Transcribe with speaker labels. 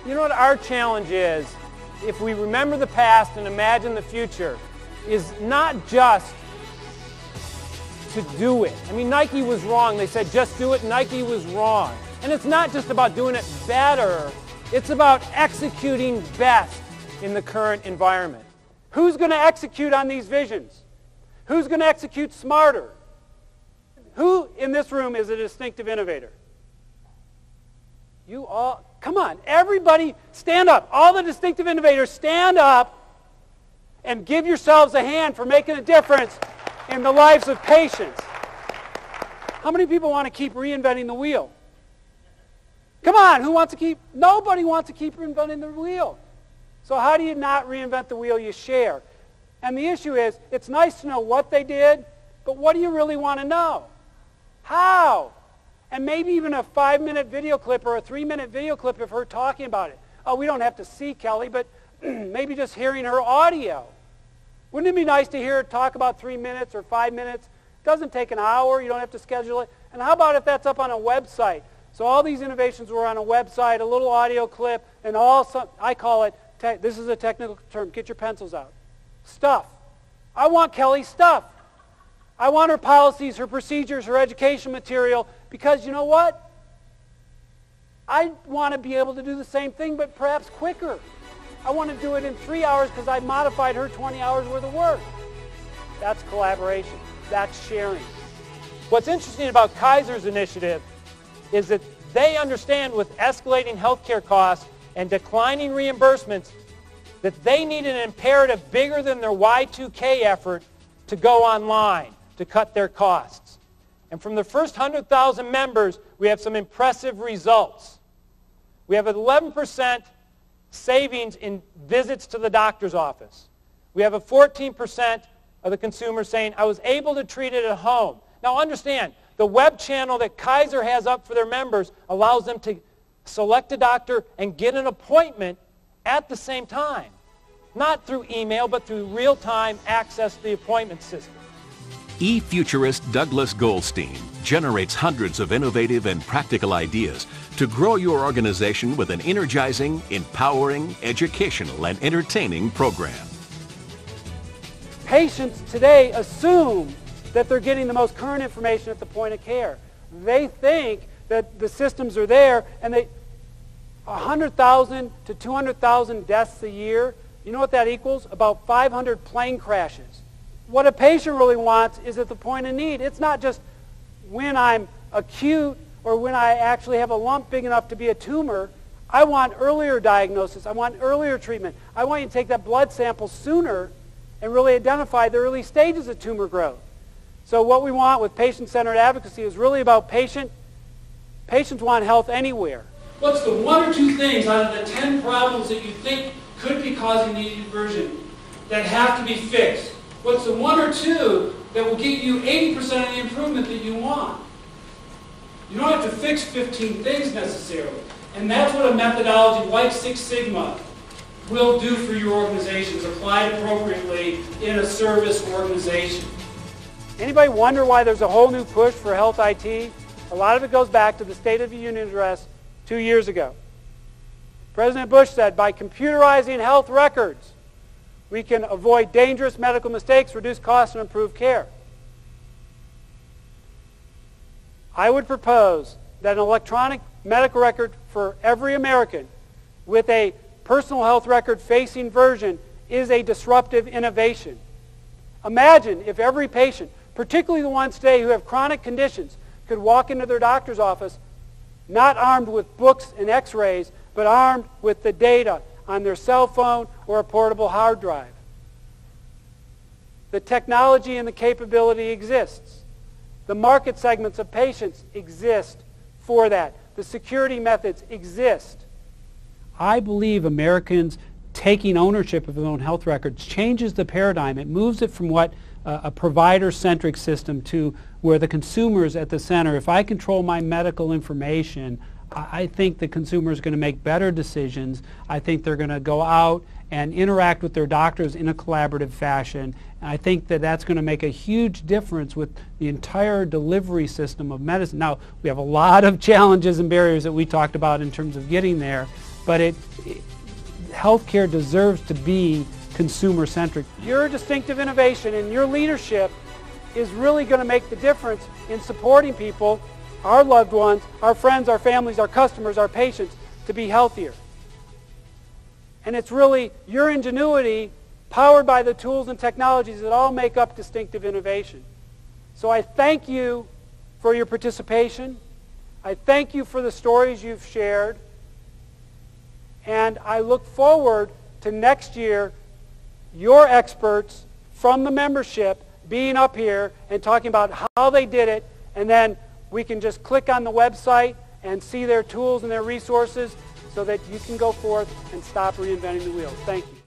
Speaker 1: You know what our challenge is, if we remember the past and imagine the future, is not just to do it. I mean, Nike was wrong. They said, just do it. Nike was wrong. And it's not just about doing it better. It's about executing best in the current environment. Who's going to execute on these visions? Who's going to execute smarter? Who in this room is a distinctive innovator? You all, come on, everybody stand up. All the distinctive innovators, stand up and give yourselves a hand for making a difference in the lives of patients. How many people want to keep reinventing the wheel? Come on, who wants to keep? Nobody wants to keep reinventing the wheel. So how do you not reinvent the wheel? You share. And the issue is, it's nice to know what they did, but what do you really want to know? How? And maybe even a 5-minute video clip or a 3-minute video clip of her talking about it. Oh, we don't have to see Kelly, but maybe just hearing her audio. Wouldn't it be nice to hear her talk about 3 minutes or 5 minutes? It doesn't take an hour. You don't have to schedule it. And how about if that's up on a website? So all these innovations were on a website, a little audio clip, and I call it, this is a technical term, get your pencils out. Stuff. I want Kelly's stuff. I want her policies, her procedures, her education material, because you know what? I want to be able to do the same thing, but perhaps quicker. I want to do it in 3 hours because I modified her 20 hours worth of work. That's collaboration. That's sharing. What's interesting about Kaiser's initiative is that they understand with escalating healthcare costs and declining reimbursements that they need an imperative bigger than their Y2K effort to go online to cut their costs. And from the first 100,000 members, we have some impressive results. We have 11% savings in visits to the doctor's office. We have a 14% of the consumers saying, I was able to treat it at home. Now understand, the web channel that Kaiser has up for their members allows them to select a doctor and get an appointment at the same time. Not through email, but through real-time access to the appointment system.
Speaker 2: eFuturist Douglas Goldstein generates hundreds of innovative and practical ideas to grow your organization with an energizing, empowering, educational, and entertaining program.
Speaker 1: Patients today assume that they're getting the most current information at the point of care. They think that the systems are there, and 100,000 to 200,000 deaths a year, you know what that equals? About 500 plane crashes. What a patient really wants is at the point of need. It's not just when I'm acute or when I actually have a lump big enough to be a tumor. I want earlier diagnosis. I want earlier treatment. I want you to take that blood sample sooner and really identify the early stages of tumor growth. So what we want with patient-centered advocacy is really about patients want health anywhere.
Speaker 3: What's the 1 or 2 things out of the 10 problems that you think could be causing the inversion that have to be fixed? What's the 1 or 2 that will get you 80% of the improvement that you want? You don't have to fix 15 things necessarily. And that's what a methodology like Six Sigma will do for your organizations, applied appropriately in a service organization.
Speaker 1: Anybody wonder why there's a whole new push for health IT? A lot of it goes back to the State of the Union address 2 years ago. President Bush said, by computerizing health records, we can avoid dangerous medical mistakes, reduce costs, and improve care. I would propose that an electronic medical record for every American with a personal health record-facing version is a disruptive innovation. Imagine if every patient, particularly the ones today who have chronic conditions, could walk into their doctor's office not armed with books and x-rays, but armed with the data on their cell phone or a portable hard drive. The technology and the capability exists. The market segments of patients exist for that. The security methods exist. I believe Americans taking ownership of their own health records changes the paradigm. It moves it from what a provider-centric system to where the consumer is at the center. If I control my medical information, I think the consumer is going to make better decisions. I think they're going to go out and interact with their doctors in a collaborative fashion. And I think that that's going to make a huge difference with the entire delivery system of medicine. Now, we have a lot of challenges and barriers that we talked about in terms of getting there, but healthcare deserves to be consumer-centric. Your distinctive innovation and your leadership is really going to make the difference in supporting people, our loved ones, our friends, our families, our customers, our patients, to be healthier. And it's really your ingenuity, powered by the tools and technologies that all make up distinctive innovation. So I thank you for your participation. I thank you for the stories you've shared. And I look forward to next year, your experts from the membership being up here and talking about how they did it, and then we can just click on the website and see their tools and their resources so that you can go forth and stop reinventing the wheel. Thank you.